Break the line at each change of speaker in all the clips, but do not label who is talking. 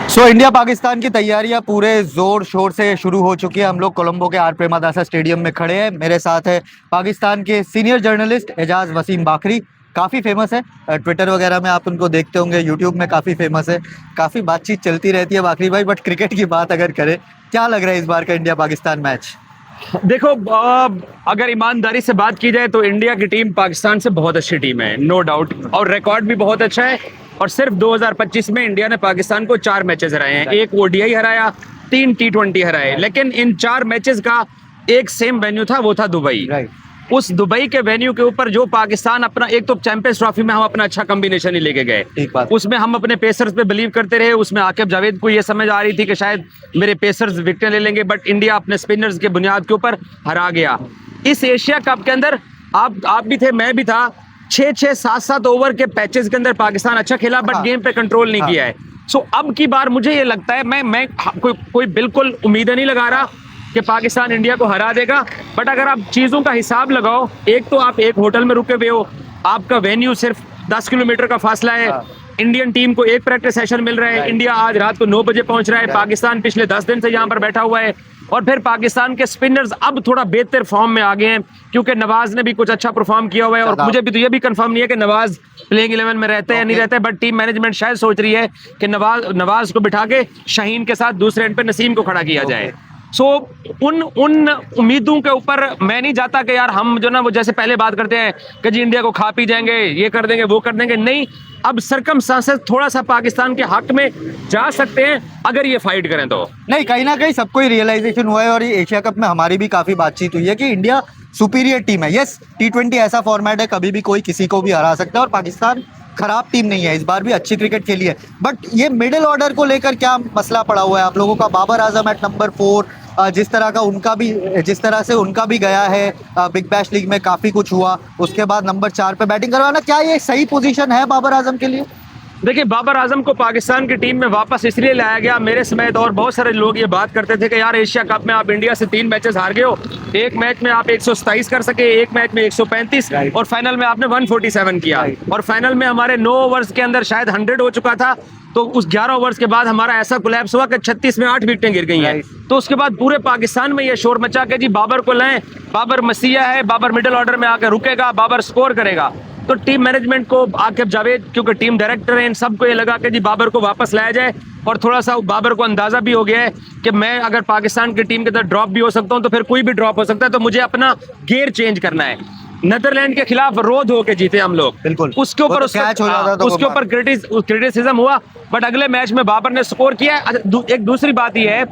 India Pakistan की तैयारियां पूरे जोर शोर से शुरू हो चुकी है। हम लोग कोलंबो के आर प्रेमादासा स्टेडियम में खड़े हैं। मेरे साथ है पाकिस्तान के सीनियर जर्नलिस्ट एजाज वसीम बाखरी। काफ़ी फेमस है, ट्विटर वगैरह में आप उनको देखते होंगे, यूट्यूब में काफ़ी फेमस है। काफ़ी बातचीत चलती रहती है बाखरी भाई, बट क्रिकेट की बात अगर करें, क्या लग रहा है इस बार का इंडिया पाकिस्तान मैच?
देखो, अगर ईमानदारी से बात की जाए तो इंडिया की टीम पाकिस्तान से बहुत अच्छी टीम है, नो डाउट, और रिकॉर्ड भी बहुत अच्छा है। और सिर्फ 2025 में इंडिया ने पाकिस्तान को 4 मैचेस हराए हैं, एक ओडीआई हराया, 3 T20 हराए, लेकिन इन 4 मैचेस का एक सेम वेन्यू था, वो था दुबई। उस दुबई के वेन्यू के ऊपर जो पाकिस्तान अपना, एक तो चैंपियंस ट्रॉफी में हम अपना अच्छा कॉम्बिनेशन ही लेके गए, उसमें हम अपने पेसर्स पे बिलीव करते रहे। उसमें आकिब जावेद को ये समझ आ रही थी कि शायद मेरे पेसर्स विकेट ले लेंगे, बट इंडिया अपने स्पिनर्स के बुनियाद के ऊपर हरा गया। इस एशिया कप के अंदर आप भी थे, मैं भी था, 6-6, 7-7 ओवर के पैचेस के अंदर पाकिस्तान अच्छा खेला, बट गेम पे कंट्रोल नहीं किया है। सो अब की बार मुझे ये लगता है, मैं कोई बिल्कुल उम्मीद नहीं लगा रहा कि पाकिस्तान इंडिया को हरा देगा, बट अगर आप चीज़ों का हिसाब लगाओ, एक तो आप एक होटल में रुके हुए हो, आपका वेन्यू सिर्फ 10 किलोमीटर का फासला है, इंडियन टीम को एक प्रैक्टिस सेशन मिल रहा है, इंडिया आज रात को 9 बजे पहुंच रहा है, पाकिस्तान पिछले 10 दिन से यहाँ पर बैठा हुआ है, और फिर पाकिस्तान के स्पिनर्स अब थोड़ा बेहतर फॉर्म में आ गए हैं, क्योंकि नवाज ने भी कुछ अच्छा परफॉर्म किया हुआ है। और मुझे भी तो ये भी कंफर्म नहीं है कि नवाज प्लेइंग 11 में रहते हैं या नहीं रहते, बट टीम मैनेजमेंट शायद सोच रही है कि नवाज को बिठा के शाहीन के साथ दूसरे एंड पे नसीम को खड़ा किया जाए। सो उन उम्मीदों के ऊपर मैं नहीं जाता कि यार हम जो ना वो जैसे पहले बात करते हैं कि जी इंडिया को खा पी जाएंगे, ये कर देंगे, वो कर देंगे। नहीं, अब सर्कमस्टांसेस थोड़ा सा पाकिस्तान के हक में जा सकते हैं अगर ये फाइट करें तो।
नहीं, कहीं ना कहीं सबको ही रियलाइजेशन हुआ है, और ये एशिया कप में हमारी भी काफ़ी बातचीत हुई है कि इंडिया सुपीरियर टीम है। यस, T20 ऐसा फॉर्मेट है, कभी भी कोई किसी को भी हरा सकता है, और पाकिस्तान खराब टीम नहीं है, इस बार भी अच्छी क्रिकेट खेली है। बट ये मिडिल ऑर्डर को लेकर क्या मसला पड़ा हुआ है आप लोगों का? बाबर आजम एट नंबर 4, जिस तरह से उनका भी गया है, बिग बैश लीग में काफ़ी कुछ हुआ, उसके बाद नंबर 4 पे बैटिंग करवाना, क्या ये सही पोजीशन है बाबर आजम के लिए?
देखिए, बाबर आजम को पाकिस्तान की टीम में वापस इसलिए लाया गया, मेरे समेत और बहुत सारे लोग ये बात करते थे कि यार एशिया कप में आप इंडिया से 3 मैचेस हार गए हो, एक मैच में आप 127 कर सके, एक मैच में 135, और फाइनल में आपने 147 किया, और फाइनल में हमारे 9 ओवर्स के अंदर शायद 100 हो चुका था। तो उस 11 ओवर्स के बाद हमारा ऐसा कोलैप्स हुआ कि 36 में 8 विकेटें गिर गई हैं। तो उसके बाद पूरे पाकिस्तान में ये शोर मचा के जी बाबर को लाएं, बाबर मसीहा है, बाबर मिडिल ऑर्डर में आकर रुकेगा, बाबर स्कोर करेगा। तो टीम मैनेजमेंट को, आकिब जावेद क्योंकि टीम डायरेक्टर हैं, इन सबको ये लगा कि जी बाबर को वापस लाया जाए, और थोड़ा सा बाबर को अंदाजा भी हो गया है कि मैं अगर पाकिस्तान की टीम के अंदर ड्रॉप भी हो सकता हूं तो फिर कोई भी ड्रॉप हो सकता है, तो मुझे अपना गियर चेंज करना है। नीदरलैंड के खिलाफ रोध होके जीते हम लोग,
बिल्कुल,
उसके ऊपर उसके ऊपर क्रिटिसिज्म हुआ, बट अगले मैच में बाबर ने स्कोर किया। एक दूसरी बात यह है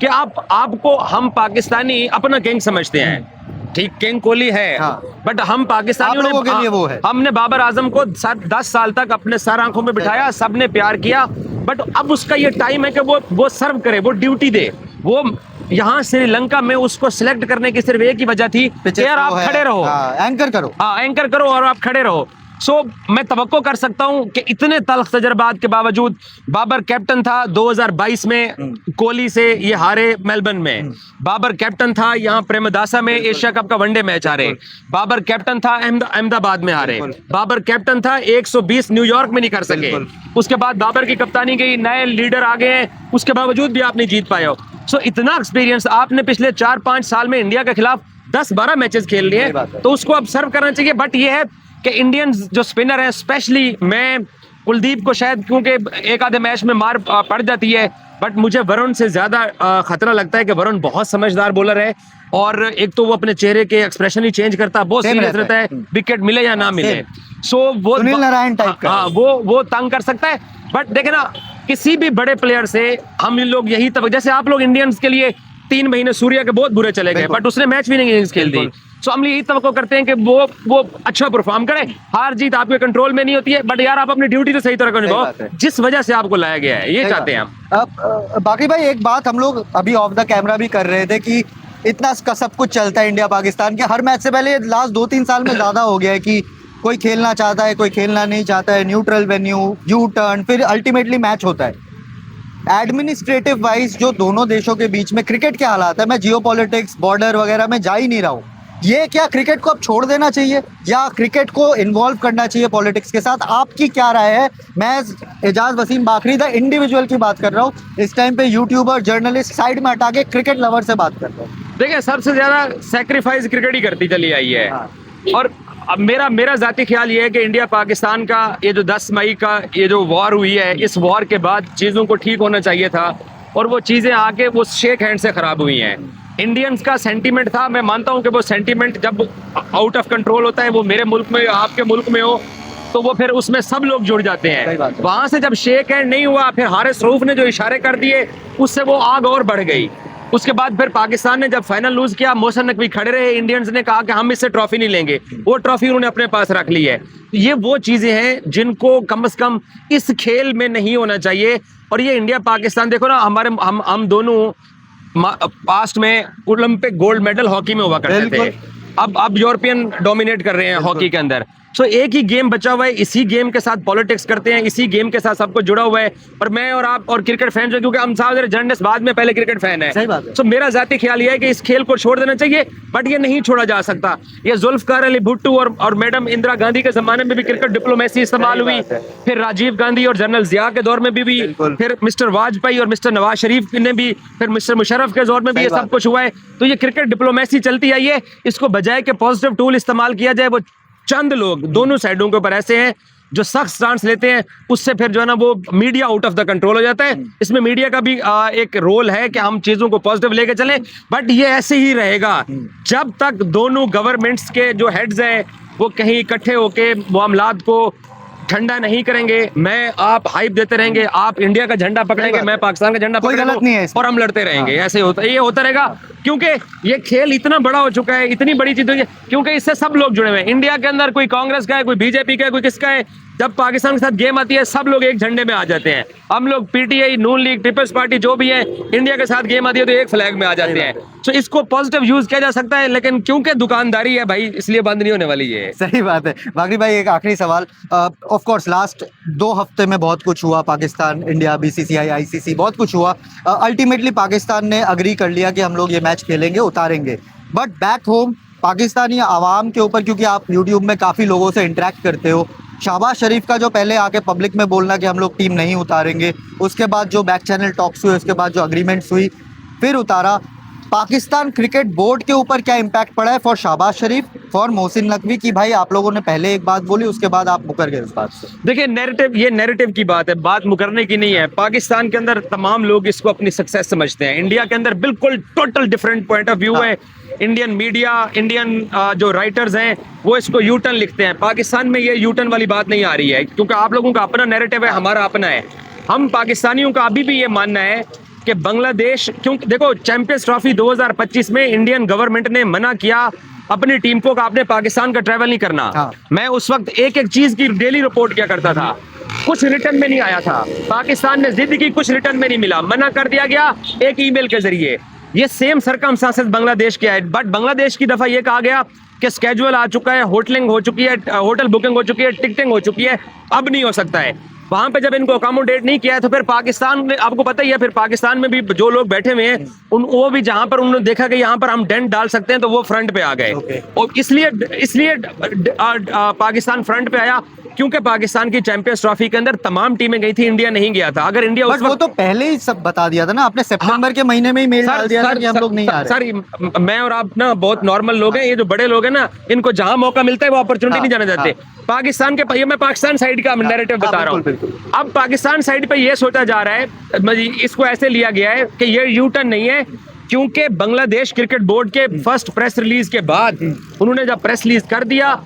कि आपको हम पाकिस्तानी अपना किंग समझते हैं, ठीक, किंग कोहली है, बट हम पाकिस्तानियों ने
वो है।
हमने बाबर आजम को 10 साल तक अपने सर आंखों में बिठाया, सबने प्यार किया, बट अब उसका ये टाइम है कि वो सर्व करे, वो ड्यूटी दे। वो यहाँ श्रीलंका में उसको सिलेक्ट करने की सिर्फ एक ही वजह थी कि यार आप खड़े रहो, एंकर करो और आप खड़े रहो। सो मैं तवक्को कर सकता हूं कि इतने तल्ख तजर्बात के बावजूद, बाबर कैप्टन था 2022 में, कोहली से ये हारे मेलबर्न में, बाबर कैप्टन था यहाँ प्रेमदासा में, एशिया कप का वनडे मैच हारे, बाबर कैप्टन था अहमदाबाद में हारे, बाबर कैप्टन था 120 न्यूयॉर्क में नहीं कर सके, उसके बाद बाबर की कप्तानी गई, नए लीडर आ गए हैं, उसके बावजूद भी आप नहीं जीत पाए हो। सो इतना एक्सपीरियंस आपने पिछले 4-5 साल में इंडिया के खिलाफ 10-12 मैचेस खेल लिए, तो उसको अब सर्व करना चाहिए। बट ये है कि इंडियन जो स्पिनर है, स्पेशली मैं कुलदीप को शायद क्योंकि एक आधे मैच में मार पड़ जाती है, बट मुझे वरुण से ज्यादा खतरा लगता है कि वरुण बहुत समझदार बॉलर है, और एक तो वो अपने चेहरे के एक्सप्रेशन ही चेंज करता है, बहुत सीरियस रहता है, विकेट मिले या ना मिले। सो वो
सुनील नारायण टाइप का,
हाँ, वो तंग कर सकता है। बट देखे ना, किसी भी बड़े प्लेयर से हम लोग यही तब, जैसे आप लोग इंडियंस के लिए 3 महीने सूर्या के बहुत बुरे चले गए, बट उसने मैच विनिंग इनिंग्स खेल दी। सो हम यही तवक्को करते हैं कि वो अच्छा परफॉर्म करे। हार जीत आपके कंट्रोल में नहीं होती है, बट यार आप अपनी ड्यूटी तो सही तरह का निभाओ, जिस वजह से आपको लाया गया है, ये चाहते हैं हम।
बाकी भाई एक बात हम लोग अभी ऑफ द कैमरा भी कर रहे थे कि इतना सब कुछ चलता है इंडिया पाकिस्तान के हर मैच से पहले, लास्ट 2-3 साल में ज्यादा हो गया है कि कोई खेलना चाहता है, कोई खेलना नहीं चाहता है, न्यूट्रल वेन्यू, यू टर्न, फिर अल्टीमेटली मैच होता है। एडमिनिस्ट्रेटिव वाइज जो दोनों देशों के बीच में क्रिकेट के हालात है, मैं जियोपॉलिटिक्स, बॉर्डर वगैरह में जा ही नहीं रहा हूँ, ये क्या क्रिकेट को अब छोड़ देना चाहिए या क्रिकेट को इन्वॉल्व करना चाहिए पॉलिटिक्स के साथ? आपकी क्या राय है? मैं एजाज वसीम बाखरी द इंडिविजुअल की बात कर रहा हूँ, इस टाइम पे यूट्यूबर जर्नलिस्ट साइड में हटा के क्रिकेट लवर से बात कर रहा हूँ।
देखिए, सबसे ज्यादा सेक्रीफाइस क्रिकेट ही करती चली आई है।
हाँ।
और अब मेरा जाती ख्याल ये है कि इंडिया पाकिस्तान का ये जो 10 मई का ये जो वॉर हुई है, इस वॉर के बाद चीज़ों को ठीक होना चाहिए था, और वो चीज़ें आके वो शेक हैंड से ख़राब हुई हैं। इंडियंस का सेंटीमेंट था, मैं मानता हूँ कि वो सेंटीमेंट जब आउट ऑफ कंट्रोल होता है, वो मेरे मुल्क में आपके मुल्क में हो, तो वो फिर उसमें सब लोग जुड़ जाते
सही बात
हैं।
है।
वहां से जब शेक हैंड नहीं हुआ, फिर हारिस रऊफ ने जो इशारे कर दिए, उससे वो आग और बढ़ गई। उसके बाद फिर पाकिस्तान ने जब फाइनल लूज किया, मोहसिन नकवी खड़े रहे, इंडियंस ने कहा कि हम इससे ट्रॉफी नहीं लेंगे, वो ट्रॉफी उन्होंने अपने पास रख ली है। ये वो चीजें हैं जिनको कम से कम इस खेल में नहीं होना चाहिए। और ये इंडिया पाकिस्तान देखो ना, हमारे हम दोनों पास्ट में ओलंपिक गोल्ड मेडल हॉकी में हुआ करते थे, अब यूरोपियन डोमिनेट कर रहे हैं हॉकी के अंदर। सो एक ही गेम बचा हुआ है, इसी गेम के साथ पॉलिटिक्स करते हैं, इसी गेम के साथ सब कुछ जुड़ा हुआ है। और मैं और आप और क्रिकेट फैन जो, क्योंकि हम सारे जर्नलिस्ट बाद में पहले क्रिकेट फैन है।
सही बात है।
सो मेरा जाती ख्याल ये है कि इस खेल को छोड़ देना चाहिए, बट ये नहीं छोड़ा जा सकता। ये जुल्फकार अली भुट्टो और मैडम इंदिरा गांधी के जमाने में भी क्रिकेट डिप्लोमेसी इस्तेमाल हुई, फिर राजीव गांधी और जनरल जिया के दौर में भी, फिर मिस्टर वाजपेयी और मिस्टर नवाज शरीफ ने भी, फिर मिस्टर मुशर्रफ के दौर में भी ये सब कुछ हुआ है। तो ये क्रिकेट डिप्लोमेसी चलती आई है, इसको बजाय के पॉजिटिव टूल इस्तेमाल किया जाए। वो चंद लोग दोनों साइडों के ऊपर ऐसे हैं जो सख्त स्टांस लेते हैं, उससे फिर जो है ना वो media out of the control हो जाता है। इसमें मीडिया का भी एक रोल है कि हम चीजों को पॉजिटिव लेके चलें, बट ये ऐसे ही रहेगा जब तक दोनों गवर्नमेंट्स के जो हेड्स हैं वो कहीं इकट्ठे होके मामलात को ठंडा नहीं करेंगे। मैं आप हाइप देते रहेंगे, आप इंडिया का झंडा पकड़ेंगे, मैं पाकिस्तान का झंडा पकड़ेंगे और हम लड़ते रहेंगे। ऐसे होता है, ये होता रहेगा, क्योंकि ये खेल इतना बड़ा हो चुका है, इतनी बड़ी चीज, क्योंकि इससे सब लोग जुड़े हुए हैं। इंडिया के अंदर कोई कांग्रेस का है, कोई बीजेपी का है, कोई किसका है, जब पाकिस्तान के साथ गेम आती है सब लोग एक झंडे में आ जाते हैं। हम लोग पीटीआई, नून लीग, पीपल्स पार्टी जो भी है, इंडिया के साथ गेम आती है तो एक फ्लैग में आ जाते हैं। तो इसको पॉजिटिव यूज किया जा सकता है, लेकिन क्योंकि दुकानदारी है भाई, इसलिए बंद नहीं होने वाली है।
सही बात है। बाकरी भाई, एक आखिरी सवाल। ऑफ कोर्स लास्ट 2 हफ्ते में बहुत कुछ हुआ, पाकिस्तान, इंडिया, बीसीसीआई, आईसीसी, बहुत कुछ हुआ। अल्टीमेटली पाकिस्तान ने अग्री कर लिया कि हम लोग ये मैच खेलेंगे, उतारेंगे। बट बैक होम पाकिस्तानी आवाम के ऊपर, क्योंकि आप यूट्यूब में काफ़ी लोगों से इंटरेक्ट करते हो, शहबाज शरीफ का जो पहले आके पब्लिक में बोलना कि हम लोग टीम नहीं उतारेंगे, उसके बाद जो बैक चैनल टॉक्स हुए, उसके बाद जो अग्रीमेंट्स हुई, फिर उतारा, पाकिस्तान क्रिकेट बोर्ड के ऊपर क्या इम्पैक्ट पड़ा है फॉर शहबाज शरीफ, फॉर मोहसिन नकवी की भाई आप लोगों ने पहले एक बात बोली, उसके बाद आप मुकर गए उस बात से?
देखिए, ये नैरेटिव की बात है, बात मुकरने की नहीं है। पाकिस्तान के अंदर तमाम लोग इसको अपनी सक्सेस समझते हैं, इंडिया के अंदर बिल्कुल total different point of view है। इंडियन मीडिया, इंडियन जो राइटर्स हैं वो इसको यू टर्न लिखते हैं। पाकिस्तान में ये यू टर्न वाली बात नहीं आ रही है, क्योंकि आप लोगों का अपना नैरेटिव है, हमारा अपना है। हम पाकिस्तानियों का अभी भी ये मानना है कि बांग्लादेश, क्योंकि देखो चैंपियंस ट्रॉफी 2025 में इंडियन गवर्नमेंट ने मना किया अपनी टीम को कि आपने पाकिस्तान का ट्रैवल नहीं करना। मैं उस वक्त एक एक चीज की डेली रिपोर्ट किया करता था, कुछ रिटर्न में नहीं आया था। पाकिस्तान ने जिद की, कुछ रिटर्न में नहीं मिला, मना कर दिया गया एक ईमेल के जरिए। ये सेम सरकमस्टांसेस बांग्लादेश के है, बट बांग्लादेश की दफा ये कहा गया कि स्केड्यूल आ चुका है, होटलिंग हो चुकी है, होटल बुकिंग हो चुकी है, टिकटिंग हो चुकी है, अब नहीं हो सकता है। वहां पे जब इनको अकोमोडेट नहीं किया है तो फिर पाकिस्तान में, आपको पता ही है, फिर पाकिस्तान में भी जो लोग बैठे हुए हैं वो भी जहां पर उन्होंने देखा कि यहाँ पर हम डेंट डाल सकते हैं तो वो फ्रंट पे आ गए। और इसलिए पाकिस्तान फ्रंट पे आया, क्योंकि पाकिस्तान की चैंपियंस ट्रॉफी के अंदर तमाम टीमें गई थी, इंडिया नहीं गया था। अगर इंडिया
वो तो पहले ही सब बता दिया था ना आपने, सितंबर के महीने में ही मेल डाल दिया था कि हम लोग नहीं आ रहे।
सर, मैं और आप ना बहुत नॉर्मल लोग हैं, ये जो बड़े लोग हैं ना, इनको जहां मौका मिलता है वो अपॉर्चुनिटी नहीं जाना चाहते। पाकिस्तान के, ये मैं पाकिस्तान साइड का नैरेटिव बता रहा हूँ। अब पाकिस्तान साइड पे ये सोचा जा रहा है, इसको ऐसे लिया गया है कि ये यू टर्न नहीं है, क्योंकि बांग्लादेश क्रिकेट बोर्ड के फर्स्ट प्रेस रिलीज के बाद उन्होंने जब प्रेस रिलीज कर दिया,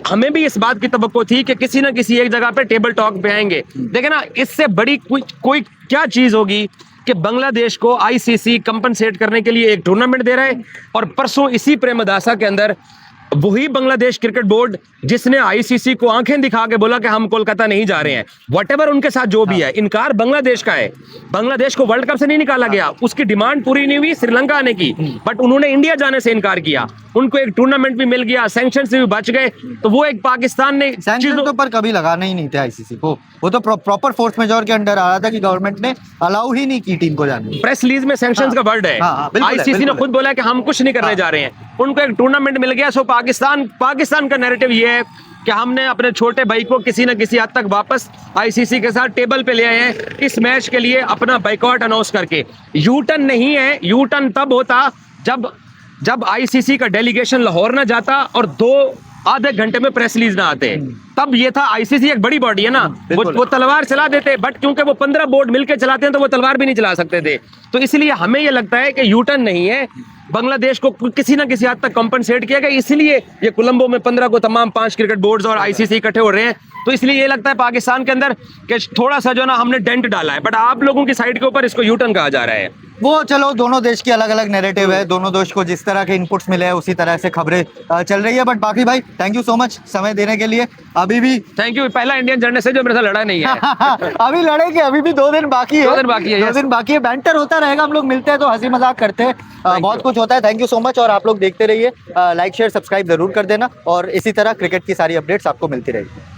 हमें भी इस बात की तवक्को थी कि किसी ना किसी एक जगह पे टेबल टॉक पे आएंगे। देखे ना, इससे बड़ी कोई क्या चीज होगी कि बांग्लादेश को आईसीसी कंपनसेट करने के लिए एक टूर्नामेंट दे रहा है, और परसों इसी प्रेमदासा के अंदर वही बांग्लादेश क्रिकेट बोर्ड जिसने आईसीसी को आंखें दिखा के बोला कि हम कोलकाता नहीं जा रहे हैं, व्हाटएवर उनके साथ जो भी है, इनकार बांग्लादेश का है। बांग्लादेश को वर्ल्ड कप से नहीं निकाला गया, उसकी डिमांड पूरी नहीं हुई श्रीलंका आने की, बट उन्होंने इंडिया जाने से इनकार किया। उनको एक टूर्नामेंट भी मिल गया, सैंक्शन से भी बच गए। तो वो एक पाकिस्तान ने
सैंक्शन तो पर कभी लगाना ही नहीं थे आईसीसी को, वो तो प्रॉपर फोर्स मेजोर के अंडर आ रहा था कि गवर्नमेंट ने अलाउ ही नहीं की टीम को जाने।
प्रेस रिलीज में सैंक्शंस का वर्ड है, आईसीसी ने खुद बोला कि हम कुछ नहीं करने जा रहे हैं। उनको एक टूर्नामेंट मिल गया। सो पाकिस्तान का नैरेटिव ये है कि हमने अपने छोटे भाई को किसी न किसी हद तक वापस आईसीसी के साथ टेबल पे ले आए हैं इस मैच के लिए अपना बाइकआउट अनाउंस करके। यू टर्न नहीं है, यू टर्न तब होता जब आईसीसी का डेलीगेशन लाहौर ना जाता और आधे घंटे में प्रेस रिलीज ना आते, तब ये था। आईसीसी एक बड़ी बॉडी है ना, वो तलवार चला देते, बट क्योंकि वो 15 बोर्ड मिलकर चलाते हैं तो वो तलवार भी नहीं चला सकते थे। तो इसलिए हमें ये लगता है कि यूटर्न नहीं है, बांग्लादेश को किसी ना किसी हद तक कंपनसेट किया गया, इसलिए ये कोलंबो में 15 को तमाम 5 क्रिकेट बोर्ड्स और आईसीसी इकट्ठे हो रहे हैं। तो इसलिए ये लगता है पाकिस्तान के अंदर कि थोड़ा सा जो ना हमने डेंट डाला है, बट आप लोगों की साइड के ऊपर इसको यूटर्न कहा जा रहा है।
वो चलो, दोनों देश की अलग अलग नैरेटिव है, दोनों देश को जिस तरह के इनपुट्स मिले हैं उसी तरह से खबरें चल रही है। बट बाकी भाई थैंक यू सो मच समय देने के लिए। अभी भी
थैंक यू, पहला इंडियन जर्नलिस्ट है जो मेरे साथ लड़ा नहीं है।
अभी लड़ेंगे, अभी भी 2 दिन बाकी है,
2 दिन बाकी है,
2 दिन बाकी है। बैंटर होता रहेगा, हम लोग मिलते हैं तो हंसी मजाक करते हैं, बहुत कुछ होता है। थैंक यू सो मच, और आप लोग देखते रहिए, लाइक शेयर सब्सक्राइब जरूर कर देना, और इसी तरह क्रिकेट की सारी अपडेट्स आपको मिलती रहेगी।